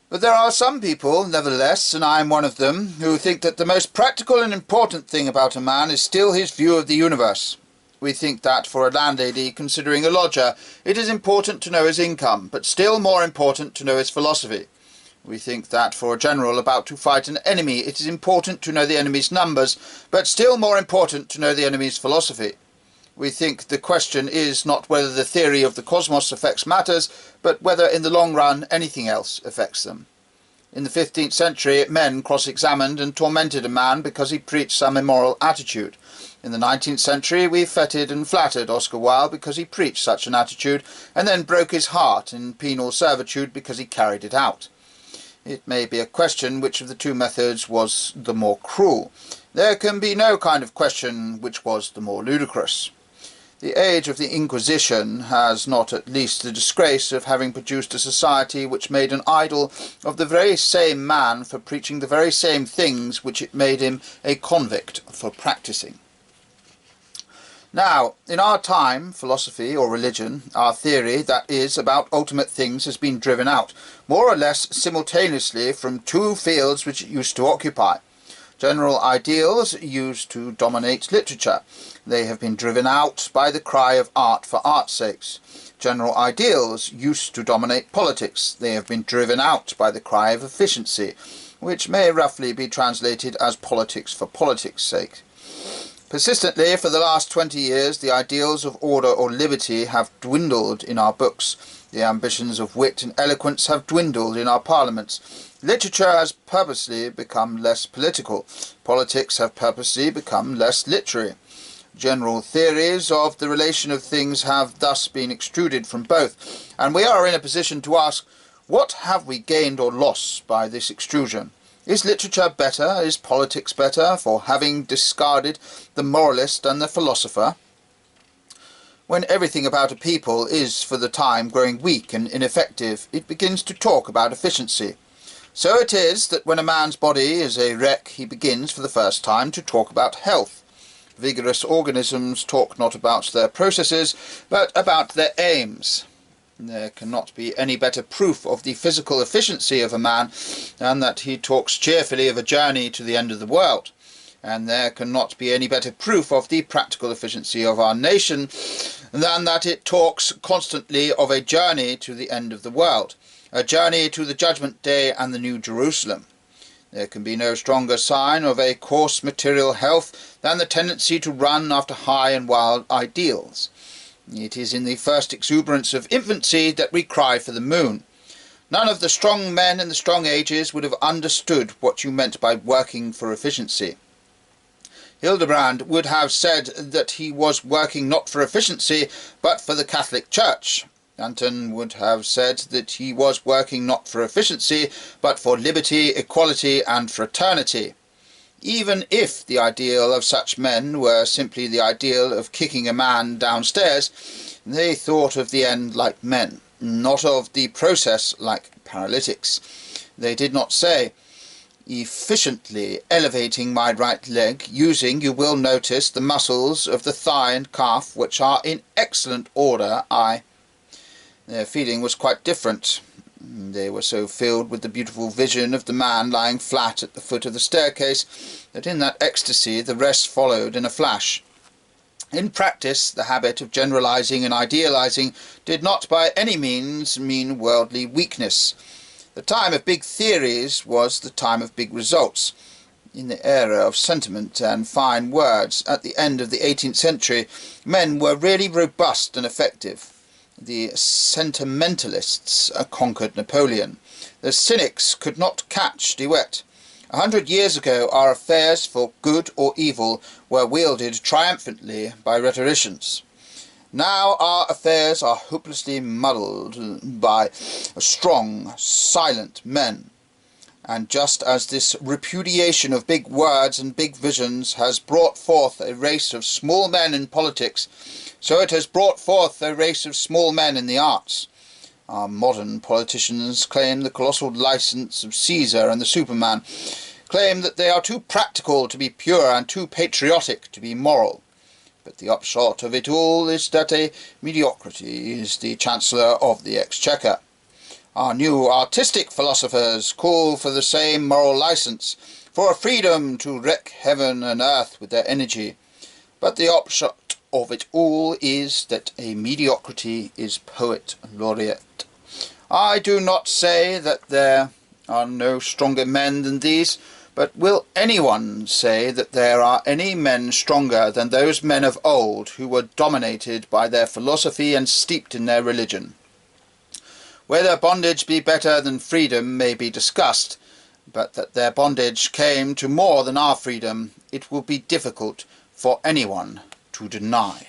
But there are some people, nevertheless, and I am one of them, who think that the most practical and important thing about a man is still his view of the universe. We think that for a landlady considering a lodger, it is important to know his income, but still more important to know his philosophy. We think that for a general about to fight an enemy, it is important to know the enemy's numbers, but still more important to know the enemy's philosophy. We think the question is not whether the theory of the cosmos affects matters, but whether in the long run anything else affects them. In the 15th century, men cross-examined and tormented a man because he preached some immoral attitude. In the 19th century, we feted and flattered Oscar Wilde because he preached such an attitude, and then broke his heart in penal servitude because he carried it out. It may be a question which of the two methods was the more cruel. There can be no kind of question which was the more ludicrous. The age of the Inquisition has not at least the disgrace of having produced a society which made an idol of the very same man for preaching the very same things which it made him a convict for practising. Now, in our time, philosophy or religion, our theory, that is, about ultimate things, has been driven out, more or less simultaneously, from two fields which it used to occupy. General ideals used to dominate literature. They have been driven out by the cry of art for art's sakes. General ideals used to dominate politics. They have been driven out by the cry of efficiency, which may roughly be translated as politics for politics' sake. Persistently, for the last 20 years, the ideals of order or liberty have dwindled in our books. The ambitions of wit and eloquence have dwindled in our parliaments. Literature has purposely become less political. Politics have purposely become less literary. General theories of the relation of things have thus been extruded from both, and we are in a position to ask, what have we gained or lost by this extrusion? Is literature better, is politics better, for having discarded the moralist and the philosopher? When everything about a people is for the time growing weak and ineffective, it begins to talk about efficiency. So it is that when a man's body is a wreck, he begins for the first time to talk about health. Vigorous organisms talk not about their processes, but about their aims. There cannot be any better proof of the physical efficiency of a man than that he talks cheerfully of a journey to the end of the world. And there cannot be any better proof of the practical efficiency of our nation than that it talks constantly of a journey to the end of the world, a journey to the Judgment Day and the New Jerusalem. There can be no stronger sign of a coarse material health than the tendency to run after high and wild ideals. It is in the first exuberance of infancy that we cry for the moon. None of the strong men in the strong ages would have understood what you meant by working for efficiency. Hildebrand would have said that he was working not for efficiency, but for the Catholic Church. Danton would have said that he was working not for efficiency, but for liberty, equality, and fraternity. Even if the ideal of such men were simply the ideal of kicking a man downstairs, they thought of the end like men, not of the process like paralytics. They did not say, efficiently elevating my right leg, using, you will notice, the muscles of the thigh and calf, which are in excellent order, Their feeling was quite different. They were so filled with the beautiful vision of the man lying flat at the foot of the staircase that in that ecstasy the rest followed in a flash. In practice, the habit of generalizing and idealizing did not by any means mean worldly weakness. The time of big theories was the time of big results. In the era of sentiment and fine words, at the end of the 18th century, men were really robust and effective. The sentimentalists conquered Napoleon. The cynics could not catch De Wet. 100 years ago our affairs for good or evil were wielded triumphantly by rhetoricians. Now our affairs are hopelessly muddled by strong, silent men. And just as this repudiation of big words and big visions has brought forth a race of small men in politics, so it has brought forth a race of small men in the arts. Our modern politicians claim the colossal license of Caesar and the Superman, claim that they are too practical to be pure and too patriotic to be moral. But the upshot of it all is that a mediocrity is the Chancellor of the Exchequer. Our new artistic philosophers call for the same moral license, for a freedom to wreck heaven and earth with their energy. But the upshot of it all is that a mediocrity is poet laureate. I do not say that there are no stronger men than these, but will anyone say that there are any men stronger than those men of old who were dominated by their philosophy and steeped in their religion? Whether bondage be better than freedom may be discussed, but that their bondage came to more than our freedom, it will be difficult for anyone to deny.